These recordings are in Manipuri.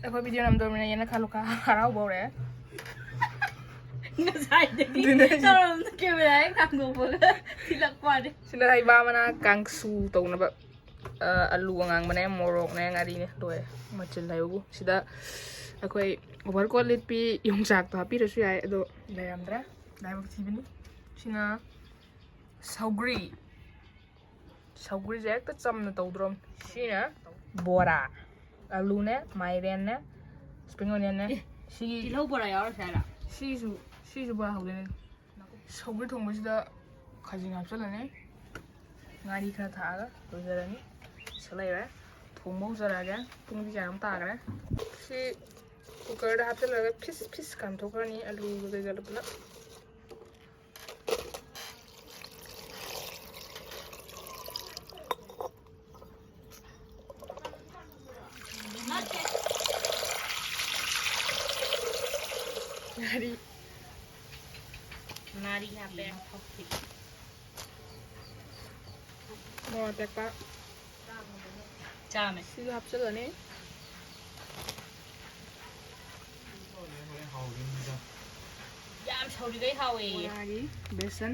ꯑꯩꯈꯣꯏ ꯚꯤꯗꯤꯑꯣ ꯅꯝꯗꯧꯔꯕꯅꯤꯅ ꯌꯦꯟꯅ ꯈꯜꯂꯨꯀ ꯍꯔꯥꯎꯕꯧꯔꯦ ꯉꯁꯥꯏꯗꯒꯤ ꯇꯧꯔꯝꯅ ꯀꯦꯃꯦꯔꯥ ꯍꯦꯛ ꯊꯥꯡꯗꯣꯛꯄꯒ ꯊꯤꯜꯂꯛꯄꯅꯦ ꯁꯤꯗ ꯍꯩꯕꯥꯃꯅ ꯀꯥꯡꯁꯨ ꯇꯧꯅꯕ ꯑꯂꯨ ꯑꯉꯥꯡꯕꯅꯦ ꯃꯣꯔꯣꯛꯅꯦ ꯉꯥꯔꯤꯅꯦ ꯂꯣꯏꯔꯦ ꯃꯆꯜ ꯍꯥꯏꯕꯕꯨ ꯁꯤꯗ ꯑꯩꯈꯣꯏ ꯑꯣꯚꯔꯀꯣꯠ ꯂꯤꯠꯄꯤ ꯌꯣꯡꯆꯥꯛꯇꯣ ꯍꯥꯞꯄꯤꯔꯁꯨ ꯌꯥꯏ ꯑꯗꯣ ꯂꯩꯔꯝꯗ꯭ꯔꯦ ꯂꯥꯏꯕꯛ ꯊꯤꯕꯅꯤ ꯁꯤꯅ ꯁꯧꯒ꯭ꯔꯤꯁꯦ ꯍꯦꯛꯇ ꯆꯝꯅ ꯇꯧꯗ꯭ꯔꯣꯝ ꯁꯤꯅ ꯕꯣꯔꯥ ꯑꯂꯨꯅꯦ ꯃꯥꯏꯔꯦꯟꯅꯦ ꯁꯄ꯭ꯔꯤꯡ ꯑꯣꯅꯤꯌꯟꯅꯦ ꯁꯤꯒꯤ ꯇꯤꯜꯍꯧ ꯕꯣꯔꯥ ꯌꯥꯎꯔꯁꯦ ꯍꯥꯏꯔ ꯁꯤꯁꯨ ꯕꯣꯔꯥ ꯍꯧꯗꯣꯏꯅꯦ ꯁꯧꯒ꯭ꯔꯤ ꯊꯣꯡꯕꯁꯤꯗ ꯈꯥꯖꯤꯡ ꯍꯥꯞꯆꯤꯜꯂꯅꯤ ꯉꯥꯔꯤ ꯈꯔ ꯊꯥꯛꯑꯒ ꯂꯣꯏꯖꯔꯅꯤ ꯁꯤ ꯂꯩꯔꯦ ꯊꯣꯡꯕ ꯍꯧꯖꯔꯛꯑꯒꯦ ꯄꯨꯡꯗꯤ ꯀꯌꯥꯝ ꯇꯥꯈ꯭ꯔꯦ ꯁꯤ ꯀꯨꯀꯔꯗ ꯍꯥꯞꯆꯤꯜꯂꯒ ꯐꯤꯁ ꯐꯤꯁ ꯀꯥꯝꯊꯣꯛꯈ꯭ꯔꯅꯤ ꯑꯂꯨꯒ ꯀꯩꯒ ꯄꯨꯂꯞ ꯉꯥꯔꯤ ꯍꯥꯞꯄꯦ ꯃꯣꯔꯣꯛ ꯑꯇꯦꯛꯄ ꯆꯥꯃꯦ ꯁꯤꯁꯨ ꯍꯥꯞꯆꯤꯜꯂꯅꯤ ꯌꯥꯝ ꯁꯧꯔꯤꯈꯩ ꯍꯥꯎꯋꯦ ꯕꯣꯔꯥꯒꯤ ꯕꯦꯁꯟ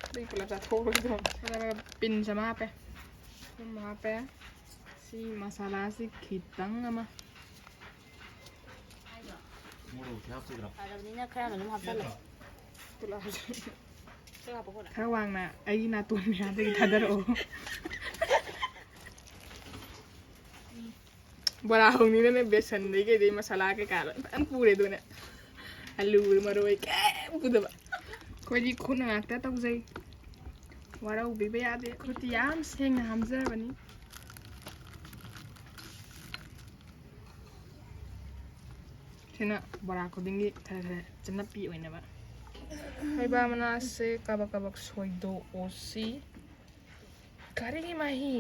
ꯑꯗꯨꯒꯤ ꯄꯨꯂꯞ ꯆꯥꯊꯣꯛꯑꯒ ꯄꯤꯟꯁ ꯑꯃ ꯍꯥꯞꯄꯦ ꯑꯗꯨꯝ ꯍꯥꯞꯄꯦ ꯁꯤ ꯃꯁꯥꯂꯥꯁꯤ ꯈꯤꯇꯪ ꯑꯃ ꯐꯔꯕꯅꯤꯅ ꯈꯔ ꯑꯗꯨꯝ ꯍꯥꯞꯆꯜꯂꯦ ꯈꯔ ꯋꯥꯡꯅ ꯑꯩꯒꯤ ꯅꯥꯇꯣꯟ ꯃꯌꯥꯗꯒꯤ ꯊꯥꯗꯔꯛꯑꯣ ꯕꯣꯔꯥ ꯍꯧꯅꯤꯅꯅꯦ ꯕꯦꯁꯟꯗꯩ ꯀꯩꯗꯩ ꯃꯁꯥꯂꯥ ꯀꯩꯀꯥ ꯂꯣꯏ ꯐꯖꯅ ꯄꯨꯔꯦ ꯑꯗꯨꯅꯦ ꯑꯂꯨ ꯃꯔꯣꯏ ꯀꯩꯝ ꯄꯨꯗꯕ ꯑꯩꯈꯣꯏꯗꯤ ꯈꯨꯠꯅ ꯉꯥꯛꯇ ꯇꯧꯖꯩ ꯋꯥꯔꯧꯕꯤꯕ ꯌꯥꯗꯦ ꯈꯨꯠꯇꯤ ꯌꯥꯝ ꯁꯦꯡꯅ ꯍꯥꯝꯖꯕꯅꯤ ꯁꯤꯅ ꯕꯣꯔꯥ ꯈꯨꯗꯤꯡꯒꯤ ꯈꯔ ꯈꯔ ꯆꯅꯞꯄꯤ ꯑꯣꯏꯅꯕ ꯍꯩꯕꯥ ꯃꯅꯥꯁꯦ ꯀꯕꯛ ꯀꯕꯛ ꯁꯣꯏꯗꯣꯛꯑꯣꯁꯤ ꯀꯔꯤꯒꯤ ꯃꯍꯤ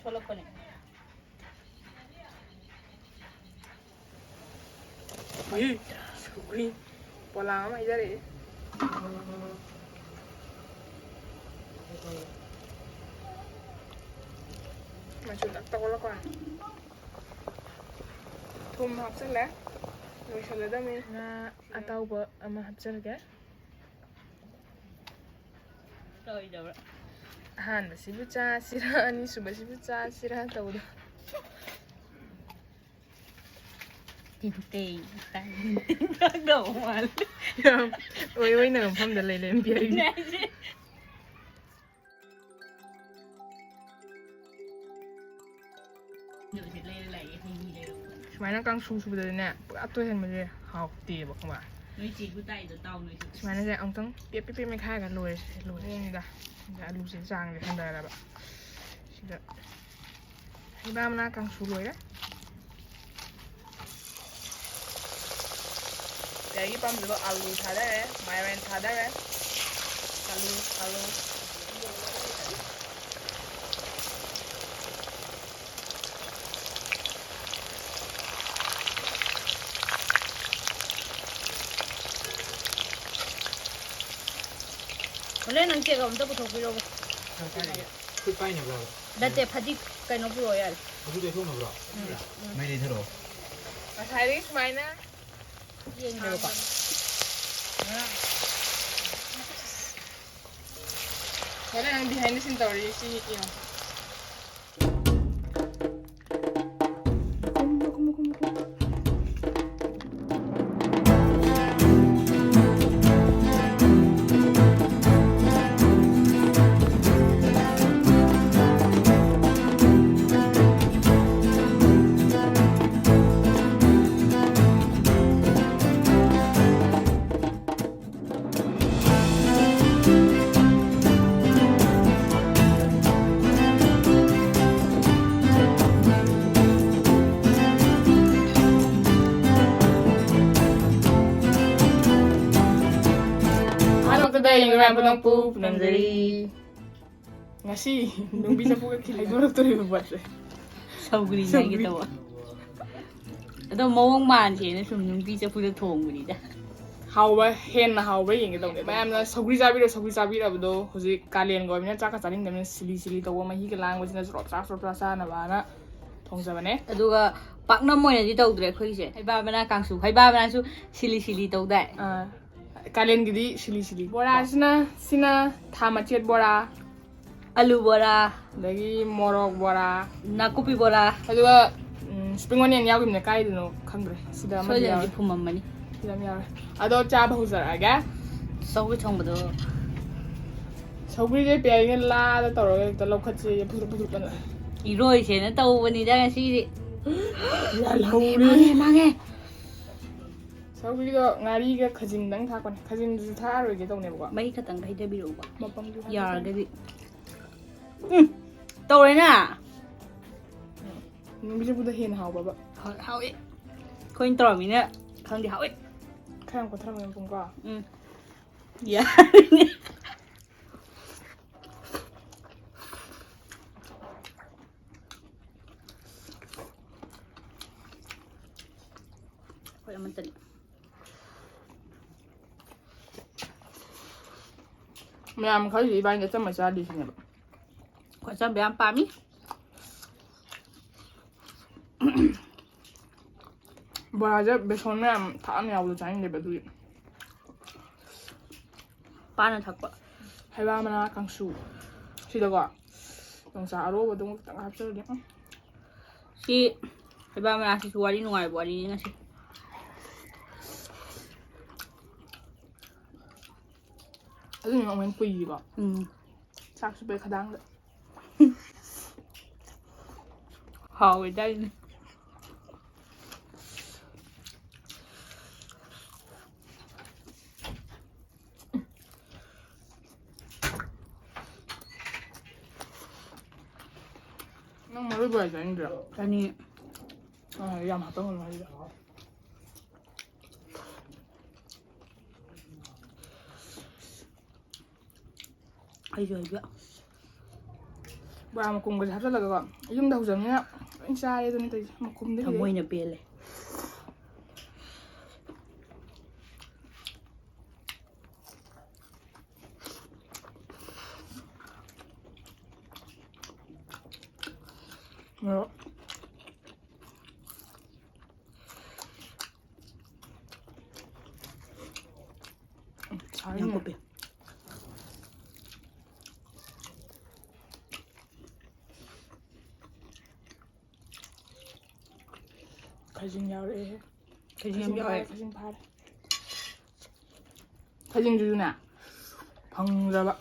ꯁꯣꯜꯂꯛꯄꯅꯦ ꯁꯧꯒ꯭ꯔꯤ ꯄꯣꯂꯥꯡ ꯑꯃ ꯍꯩꯖꯔꯛꯏ ꯃꯆꯨ ꯇꯛ ꯇꯧꯒꯠꯂꯛꯄ ꯊꯨꯝ ꯍꯥꯞꯆꯤꯜꯂꯦ ꯂꯣꯏꯁꯤꯜꯂꯗꯝꯅꯤ ꯉꯥ ꯑꯇꯥꯎꯕ ꯑꯃ ꯍꯥꯞꯆꯤꯜꯒꯦ ꯑꯍꯥꯟꯕꯁꯤꯕꯨ ꯆꯥꯁꯤꯔ ꯑꯅꯤꯁꯨꯕꯁꯤꯕꯨ ꯆꯥꯁꯤꯔ ꯇꯧꯕꯗꯣ ꯇꯤꯟꯇꯩ ꯌꯥꯝ ꯑꯣꯏꯅ ꯃꯐꯝꯗ ꯂꯩ ꯄꯤꯔꯤꯅꯦ ꯁꯨꯃꯥꯏꯅ ꯀꯥꯡꯁꯨ ꯁꯨꯕꯗꯗꯤꯅꯦ ꯄꯨꯔꯥ ꯇꯣꯏꯍꯟꯕꯁꯦ ꯍꯥꯎꯇꯦꯕ ꯈꯪꯕ꯭ꯔꯥ ꯁꯨꯃꯥꯏꯅꯁꯦ ꯑꯃꯨꯛꯇꯪ ꯄꯦꯞ ꯄꯦꯞ ꯃꯦꯠꯈꯥꯏꯔꯒ ꯂꯣꯏꯔꯦꯅꯤꯗ ꯑꯂꯨꯁꯦ ꯆꯥꯡꯁꯦ ꯍꯟꯊꯔꯕ ꯁꯤꯗ ꯍꯩꯕꯥꯃꯅꯥ ꯀꯥꯡꯁꯨ ꯂꯣꯏꯔꯦ ꯑꯩꯒꯤ ꯄꯥꯝꯖꯕ ꯑꯂꯨ ꯊꯥꯗꯔꯦ ꯃꯥꯏꯔꯦꯟ ꯊꯥꯗꯔꯦ ꯑꯂꯨ ꯍꯣꯔꯦꯟ ꯅꯪ ꯆꯦꯛ ꯑꯝꯇ ꯄꯨꯊꯣꯛꯄꯤꯔꯣꯕ ꯈꯨꯠ ꯄꯥꯏꯅꯕ꯭ꯔꯣ ꯅꯠꯇꯦ ꯐꯗꯤ ꯀꯩꯅꯣ ꯄꯨꯔꯛꯑꯣ ꯌꯥꯔꯦ ꯑꯗꯨꯗꯤ ꯊꯣꯛꯅꯕ꯭ꯔꯣ ꯃꯩ ꯂꯩꯊꯔꯛꯑꯣ ꯉꯁꯥꯏꯗꯒꯤ ꯁꯨꯃꯥꯏꯅ ꯌꯦꯡꯗꯦꯕꯀꯣ ꯍꯣꯔꯦꯟ ꯅꯪ ꯕꯤꯍꯥꯏꯟ ꯗ ꯁꯤꯟ ꯇꯧꯔꯤ ꯁꯤ ꯌꯦꯡꯉꯣ ꯄꯨ ꯅꯝꯖꯔꯤ ngasi nung bisa po kailangan to rin ba siya ꯁꯧꯒ꯭ꯔꯤ ꯍꯥꯏꯒꯦ ꯇꯧꯕ ꯑꯗꯣ ꯃꯑꯣꯡ ꯃꯥꯟꯁꯦꯅ ꯁꯨꯝ ꯅꯨꯡꯇꯤ ꯆꯐꯨꯗ ꯊꯣꯡꯕꯅꯤꯗ hauba henna hauba yenge tawne mayamna sogri sabirabdo hojik kalen go mina chaka chaning demne sili sili tawa mahi ke langwa sina srop sa na bana ꯊꯣꯡꯖꯕꯅꯦ ꯑꯗꯨꯒ ꯄꯥꯛꯅꯝ ꯑꯣꯏꯅꯗꯤ ꯇꯧꯗ꯭ꯔꯦ ꯑꯩꯈꯣꯏꯁꯦ ꯍꯩꯕꯥꯃꯅꯥ ꯀꯥꯡꯁꯨ ꯍꯩꯕꯥꯃꯅꯥꯁꯨ ꯁꯤꯂꯤ ꯇꯧꯗꯥꯏ ꯀꯥꯂꯦꯟꯒꯤꯗꯤ ꯁꯤꯂꯤ ꯕꯣꯔꯥꯁꯤꯅ ꯁꯤꯅ ꯊꯥ ꯃꯆꯦꯠ ꯕꯣꯔꯥ ꯑꯂꯨ ꯕꯣꯔꯥ ꯑꯗꯒꯤ ꯃꯣꯔꯣꯛ ꯕꯣꯔꯥ ꯅꯥꯀꯨꯞꯄꯤ ꯕꯣꯔꯥ ꯑꯗꯨꯒ ꯁꯄ꯭ꯔꯤꯡ ꯑꯣꯅꯤꯌꯟ ꯌꯥꯎꯈꯤꯕꯅꯦ ꯀꯥꯏꯗꯅꯣ ꯈꯪꯗ꯭ꯔꯦ ꯁꯤꯗ ꯑꯃ ꯌꯥꯎꯔꯦ ꯁꯣꯏꯗꯅꯗꯤ ꯐꯨꯝꯃꯝꯃꯅꯤ ꯁꯤꯗ ꯑꯃ ꯌꯥꯎꯔꯦ ꯑꯗꯣ ꯆꯥꯕ ꯍꯧꯖꯔꯛꯑꯒꯦ ꯁꯧꯒ꯭ꯔꯤ ꯊꯣꯡꯕꯗꯣ ꯁꯧꯒ꯭ꯔꯤꯁꯦ ꯄꯦꯔꯤꯅ ꯂꯥꯗ ꯇꯧꯔꯒ ꯍꯦꯛꯇ ꯂꯧꯈꯠꯁꯦ ꯐꯨꯠꯄꯅ ꯏꯔꯣꯏꯁꯦꯅ ꯇꯧꯕꯅꯤꯗ ꯉꯁꯤꯗꯤ ꯌꯥꯜꯍꯧꯔꯦ ꯃꯥꯡꯉꯦ ꯁꯧꯒ꯭ꯔꯤꯗꯣ ꯉꯥꯔꯤꯒ ꯈꯖꯤꯡꯗꯪ ꯊꯥꯛꯄꯅꯦ ꯈꯖꯤꯡꯗꯨꯁꯨ ꯊꯥꯛꯑꯔꯣꯏꯒꯦ ꯇꯧꯅꯦꯕꯀꯣ ꯃꯍꯤ ꯈꯛꯇꯪ ꯍꯩꯊꯕꯤꯔꯛꯎꯕ ꯃꯄꯪꯗꯨ ꯌꯥꯔꯒꯗꯤ ꯇꯧꯔꯦꯅ ꯅꯨꯡꯕꯤꯖꯤꯕꯨꯗ ꯍꯦꯟꯅ ꯍꯥꯎꯕꯕ ꯍꯥꯎꯏ ꯑꯩꯈꯣꯏꯅ ꯇꯧꯔꯝꯃꯤꯅ ꯈꯪꯗꯦ ꯍꯥꯎꯏ ꯈꯔ ꯌꯥꯝ ꯀꯣꯊꯔꯝꯒꯅꯤ ꯄꯨꯡꯀꯣ ꯌꯥꯔꯦ ꯍꯣꯏ ꯑꯃꯇꯅꯤ ꯃꯌꯥꯝ ꯈꯔꯗꯤ ꯏꯕꯥꯅꯤꯗ ꯆꯝꯃ ꯆꯥꯗꯣꯏꯁꯤꯅꯦꯕ ꯈꯣꯏ ꯆꯝꯕ ꯌꯥꯝ ꯄꯥꯝꯃꯤ ꯕꯣꯔꯥꯁꯦ ꯕꯦꯁꯣꯟ ꯃꯌꯥꯝ ꯊꯥꯛꯑꯝ ꯌꯥꯎꯕꯗꯣ ꯆꯥꯅꯤꯡꯗꯦꯕ ꯑꯗꯨꯒꯤ ꯄꯥꯅ ꯊꯛꯄ ꯍꯩꯕꯥꯃꯅꯥ ꯀꯥꯡꯁꯨ ꯁꯤꯗꯀꯣ ꯌꯣꯡꯆꯥꯛ ꯑꯔꯣꯕꯗꯣ ꯈꯤꯇꯪ ꯍꯥꯞꯆꯜꯂꯗꯤ ꯁꯤ ꯍꯩꯕꯥꯃꯅꯥꯁꯤꯁꯨ ꯋꯥꯔꯤ ꯅꯨꯡꯉꯥꯏꯕ ꯋꯥꯔꯤꯅꯤ ꯉꯁꯤ ꯑꯗꯨꯅ ꯑꯃꯨꯛ ꯀꯨꯏꯕ ꯆꯥꯛ ꯆꯨꯞꯄꯦ ꯈꯗꯥꯡꯗ ꯍꯥꯎꯋꯦꯗꯥꯏꯅꯦ ꯅꯪ ꯃꯔꯣꯏ ꯕꯣꯔꯥ ꯆꯥꯅꯤꯡꯗ꯭ꯔꯣ ꯆꯅꯤ ꯌꯥꯝ ꯍꯥꯞꯄꯝꯒꯅꯨ ꯍꯥꯏꯁꯤꯗ ꯑꯩꯁꯨ ꯍꯩꯕ ꯕꯣꯔꯥ ꯃꯀꯨꯝꯒꯁꯦ ꯍꯥꯞꯆꯤꯜꯂꯒꯀꯣ ꯌꯨꯝꯗ ꯍꯧꯖꯕꯅꯤꯅ ꯂꯣꯏ ꯆꯥꯔꯦ ꯑꯗꯨꯅꯤ ꯇꯧꯔꯤꯁꯦ ꯃꯀꯨꯝꯗꯤ ꯊꯃꯣꯏꯅ ꯄꯦꯜꯂꯦ ꯃꯣꯔꯣꯛ ꯅꯥꯀꯨꯞꯄꯤ ꯈꯖꯤꯡ ꯌꯥꯎꯔꯛꯑꯦ ꯈꯖꯤꯡ ꯌꯥꯎꯔꯦ ꯈꯖꯤꯡ ꯐꯥꯔꯦ ꯈꯖꯤꯡꯗꯨꯁꯨꯅꯦ ꯐꯪꯗ꯭ꯔꯕ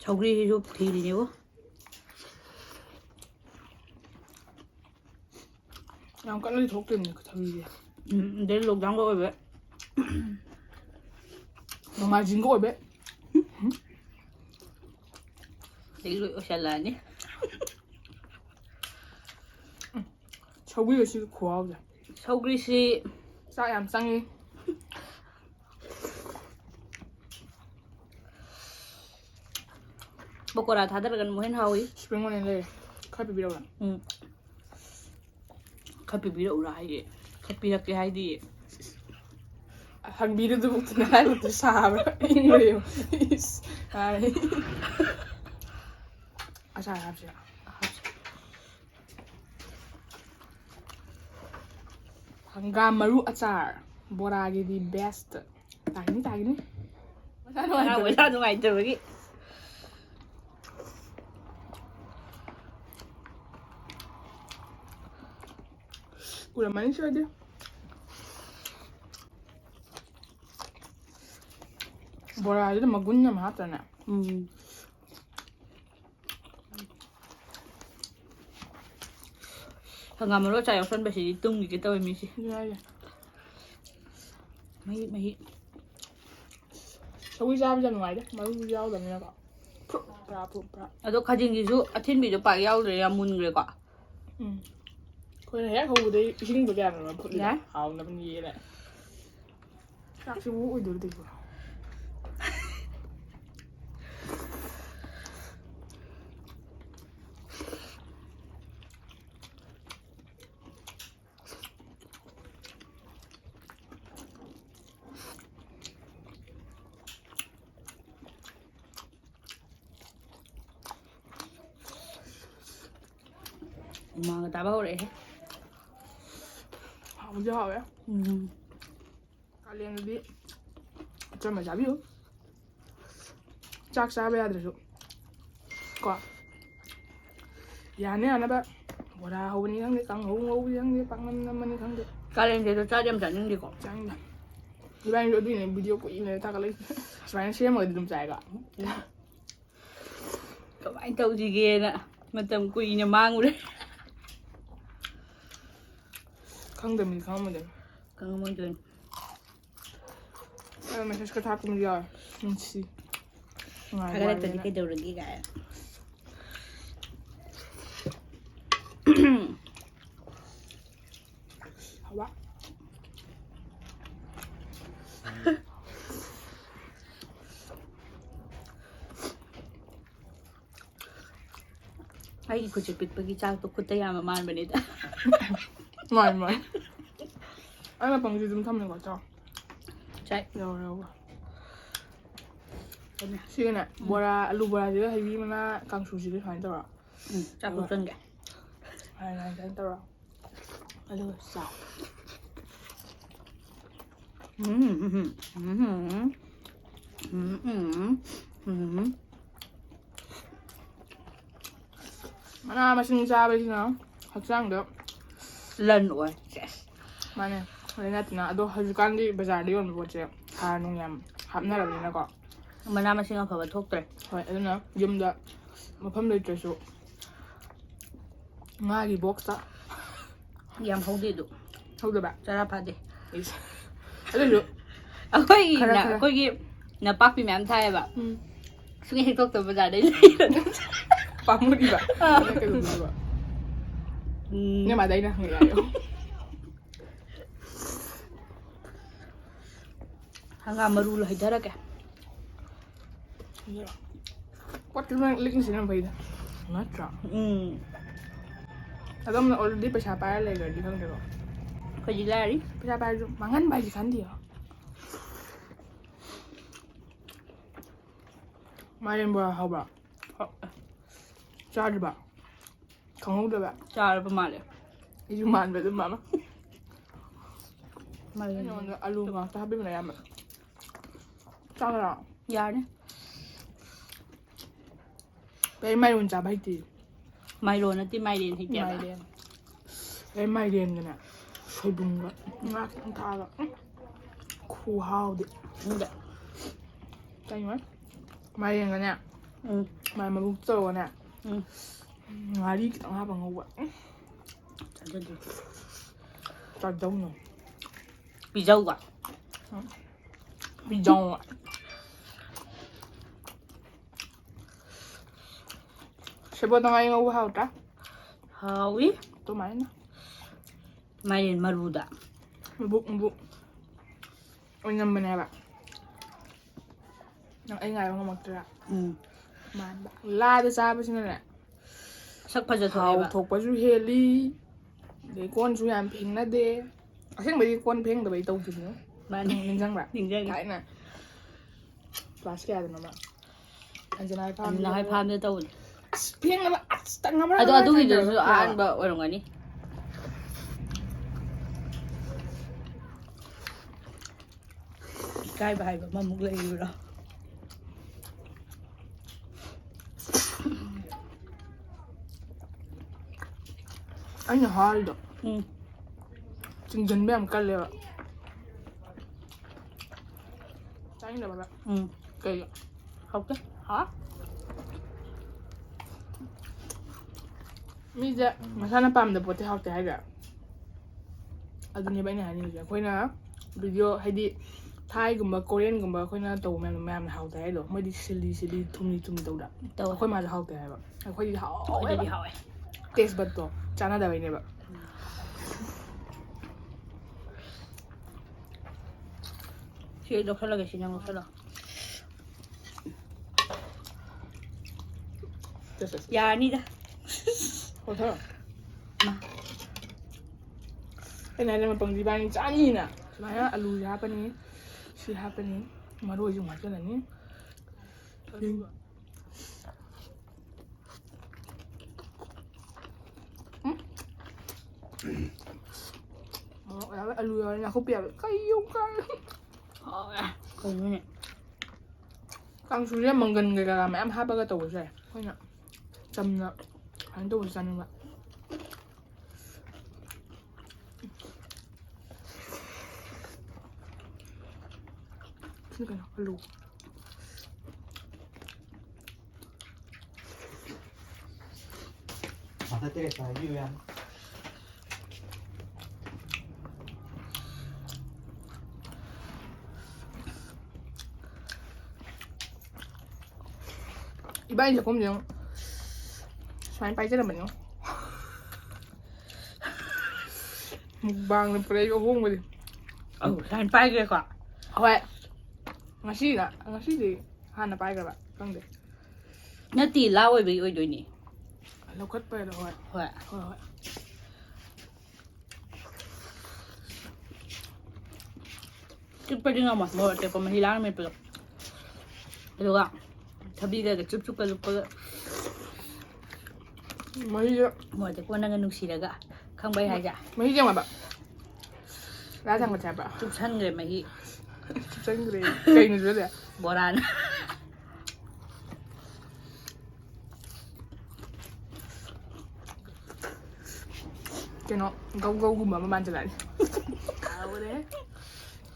ꯁꯧꯒ꯭ꯔꯤꯁꯤꯁꯨ ꯊꯤꯔꯤꯅꯦꯕꯣ ꯌꯥꯝ ꯀꯟꯅꯗꯤ ꯊꯣꯛꯇꯣꯏꯅꯦ ꯊꯕꯤꯁꯦ ꯑꯗꯩ ꯂꯣꯛꯗꯥꯎꯟꯒ ꯑꯣꯏꯕ ꯅꯣꯡꯃꯥꯏꯖꯤꯡꯒ ꯑꯣꯏꯕ ꯑꯗꯒꯤ ꯂꯣꯏ ꯑꯣꯏꯁꯜꯂꯛꯑꯅꯤ ꯁꯧꯒ꯭ꯔꯤꯒ ꯁꯤꯒ ꯈꯨꯍꯥꯎꯁꯦ ꯁꯧꯒ꯭ꯔꯤꯁꯤ ꯆꯥꯛ ꯌꯥꯝ ꯆꯪꯉꯤ ꯄꯀꯣꯔꯥ ꯊꯥꯗꯔꯒꯅ ꯑꯃꯨꯛ ꯍꯦꯟꯅ ꯍꯥꯎꯏ ꯁꯄ꯭ꯔꯤꯡ ꯑꯣꯅꯤꯌꯟ ꯂꯩꯔꯦ ꯈꯔ ꯄꯤꯕꯤꯔꯛꯎꯔꯥ ꯈꯔ ꯄꯤꯕꯤꯔꯛꯎꯔꯥ ꯍꯥꯏꯌꯦ ꯈꯔ ꯄꯤꯔꯛꯀꯦ ꯍꯥꯏꯗꯤ ꯍꯪꯕꯤꯔꯨꯗꯨꯕꯨꯛꯇꯅꯦ ꯍꯥꯏꯕꯗꯨ ꯁꯥꯕ꯭ꯔꯥ ꯏꯪꯕ꯭ꯔꯥ ꯌꯦꯡꯉꯨ ꯑꯆꯥꯔ ꯍꯥꯞꯁꯤꯔꯥ ꯍꯪꯒꯥꯝ ꯃꯔꯨ ꯑꯆꯥꯔ ꯕꯣꯔꯥꯒꯤꯗꯤ ꯕꯦꯁꯇ ꯇꯥꯒꯤꯅꯤ ꯃꯁꯥ ꯅꯨꯡꯉꯥꯏꯇꯕꯒꯤ ꯎꯔꯝꯃꯅꯤ ꯁꯣꯏꯗꯦ ꯕꯣꯔꯥꯁꯤꯗ ꯃꯒꯨꯟ ꯑꯃ ꯍꯥꯞꯇ꯭ꯔꯅꯦ ꯍꯪꯒꯥꯝ ꯃꯔꯨ ꯑꯆꯥꯔ ꯌꯥꯎꯁꯟꯕꯁꯤꯗꯤ ꯇꯨꯝꯒꯤꯒꯦ ꯇꯧꯋꯦ ꯃꯤꯁꯤ ꯃꯍꯤ ꯁꯧꯒ꯭ꯔꯤ ꯆꯥꯕꯁꯦ ꯌꯥꯝ ꯅꯨꯡꯉꯥꯏꯗꯦ ꯃꯔꯨꯁꯨ ꯌꯥꯎꯗꯕꯅꯤꯅꯀꯣ ꯐ꯭ꯔꯨꯞ ꯑꯗꯣ ꯈꯖꯤꯡꯁꯤꯁꯨ ꯑꯊꯤꯟꯕꯤꯗꯣ ꯄꯥꯛ ꯌꯥꯎꯗ꯭ꯔꯦ ꯌꯥꯝ ꯃꯨꯟꯈ꯭ꯔꯦꯀꯣ ꯑꯩꯈꯣꯏꯅ ꯍꯦꯛ ꯍꯧꯕꯗꯩ ꯏꯁꯤꯡꯗꯣ ꯀꯌꯥꯅꯣ ꯐꯨꯠꯂꯤꯗ ꯍꯥꯎꯅꯕꯅꯤ ꯌꯦꯜꯂꯦ ꯆꯥꯛꯁꯤꯕꯨ ꯑꯣꯏꯗꯣꯏꯗꯣꯏꯕ Mà người ta bảo đấy. Không chưa hỏi á. Cá liền đi. Cho mà chả biết. Chắc sao bây giờ được. Quả. Dạ nè anh ba. Bora hầu như thằng đi căng hầu như thằng đi căng năm thằng đi. Cá lên thì tôi cho em chẳng những đi có. Chẳng đâu. Thì bạn rồi đi này video của anh này ta cái lấy. Bạn xem rồi thì đừng chạy cả. Các bạn tàu gì ghê nè. Mà tầm quỳ nhà mang đấy. Không được mình không được. Không muốn chơi. Mà sẽ có tháp cũng rồi. Mình xí. Cái này tôi cái đầu được cái gái. Quá. Ay, kucipit pagi cakto ko tayo maman ba nito? Mày. Anh là bằng gì chúng thăm này gọi cho. Chạy. Rồi. Xí này, Bora, alu Bora chứ Heibamana Kangsu gì đấy phải tao ạ. Chắc cũng chân cả. Này tao ạ. Alu sao? Mana masih sabi sino. Haksang được. Lần rồi. Mana. Lấy nát na ado hajukan di bazar di yon boche. Ha nung yam. Hap na rabi na ko. Mà nam sinh không phải thuốc rồi. Hoy, ano na, yum da. Mapam lay treso. Nga gi box ta. Yam không đi được. Hầu được ba. Cho ra phát đi. Is. Ano được. Ako'y Kara, na, kara. ako'y na papi ma'am tayo ba? Sige, hiktok to ba dyan? Pamu di ba? Ano ka dun ba? Nga maday na ngayon. Hanggang marulo hay dara ka. What cái này linh sinh vậy đó, nó chọn. À đó mình already phải xả bài lại rồi đi không được rồi. Có gì là đi? Phải xả bài rồi, mà ngắn bài gì khán đi à? Mai đêm bữa học bảo, cha đi bảo, không học được bảo. Cha là mà đấy. Đi chung màn về được mà. Mày Nhưng mà alu mà ta biết này em mà. Cha là. dạ đấy. Cái mai luôn chả bài gì. Mày rồi nó tí mày đến thì chả Mai đen. Cái mai đen cái này, sôi bùng vậy, ngã thằng thà vậy. Khu hao đi. Đúng đấy. Cay quá. Mai đen cái này. Mai mà cũng trâu cái này. Ngã đi cái thằng bằng ngầu vậy. Chả chân được. Chả giống rồi. Bị dâu à? Bị dâu ạ. Sẽ bớt tao ngay ngầu hao trả. Hao ý. Tôi máy nó. Mày đến maruda. Một bụng. Ôi nhầm bên này bạn. Anh ngày không mặc ra. Mà bạn la tới xa với xin này. Sắc phải giờ thôi Hao bà. thuộc vào chú hê ly. Để con chú làm phình nó đê. Chắc mấy con phình tao bị tông chừng nữa. Bạn Nên răng bạn. đừng răng. Cái này. Plastic rồi mà. Anh sẽ nói Anh nói phàm cho tao. phình nó tặng nó. Aduh gitu an ba orang ngani. Cái bài mà mục lệ rồi đó. Anh hỏi được. Chừng dần bé em cắt lên ạ. Tránh được bà bạn. Cây ạ. Không chứ. Hả? Bây giờ mà sao nó bầm được bộ thì học thì hay cả. Ở đây bên này như vậy. Khối nào video hay đi Thai cũng mà Korean cũng mà khối nào tàu mềm học thì hay được. Mới đi chilli thum tàu đã. Tàu. Khối mà học thì hay bạn. Khối đi học. Khối đi học. Taste bật to. Chana đã vậy nè bạn. Chị đọc là cái gì nhang đọc là. Dạ đi ra. Ôi thôi. Cái này là một bằng gì bạn chán nhìn à? Này á, alu gì hả bên si hả bên mà đôi dùng ngoài cho này nhé. alu yaw na ko piya kayo ka Kayaknya. Kangsu niya manggan ga may am haba ga tawo siya kaya na ano tawo sa nila sino ka na alu Mata tere sa view yan. Iba yung kom yung semain pa dyan naman yung mukbang ng pre yung hong wali Saan pa kaya ka? okay ngasi di hana pa ka ba kang de Nati laway ba yung ni? lokat pa yun okay Wah. okay Kita din nga mas mo. Kaya pamahilangan may pala. Ito ka. Sabi ka, chup-chup ka lupa ka. mahiya Mo, ito ko na nga nung sila ka. Kang bay haja. mahiya nga ba lasang ko siya ba Chupsan nga mahi. sangre kayo na dyan ya Bora na. kaya gaw gumba mamanjalan awo de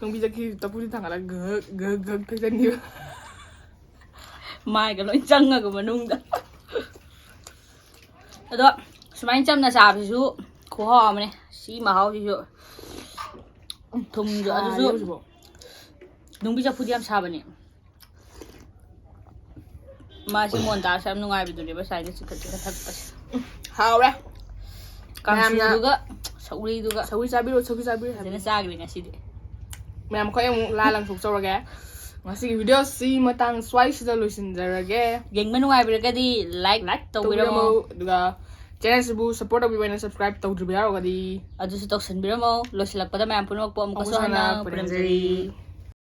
nung bisa kita pun ditanggal gag kaya niyo Mai ka lo chang nga gumanong da. Ito, sumayin cham na sabi su. Kuha mo ni. Si mahaw si su. Tum jo ado su. Nung bisa pudi am sabi ni. Masih monta sa nung ay bidu di ba sa ni sikat pas. haura Kangsu juga, SOUGRI juga. sawi sabi Jadi SOUGRI nga si di. Ma'am ko yung lalang suksorage masih video si matang swice solution darage Geng menu ay berka di like to bira mo. duga channel sebu support abi na subscribe to bira ko di Ado sa toksan bira mo. Lo sila pa da may ampuno po mo Ako kasuhan sana, ng pinanjari.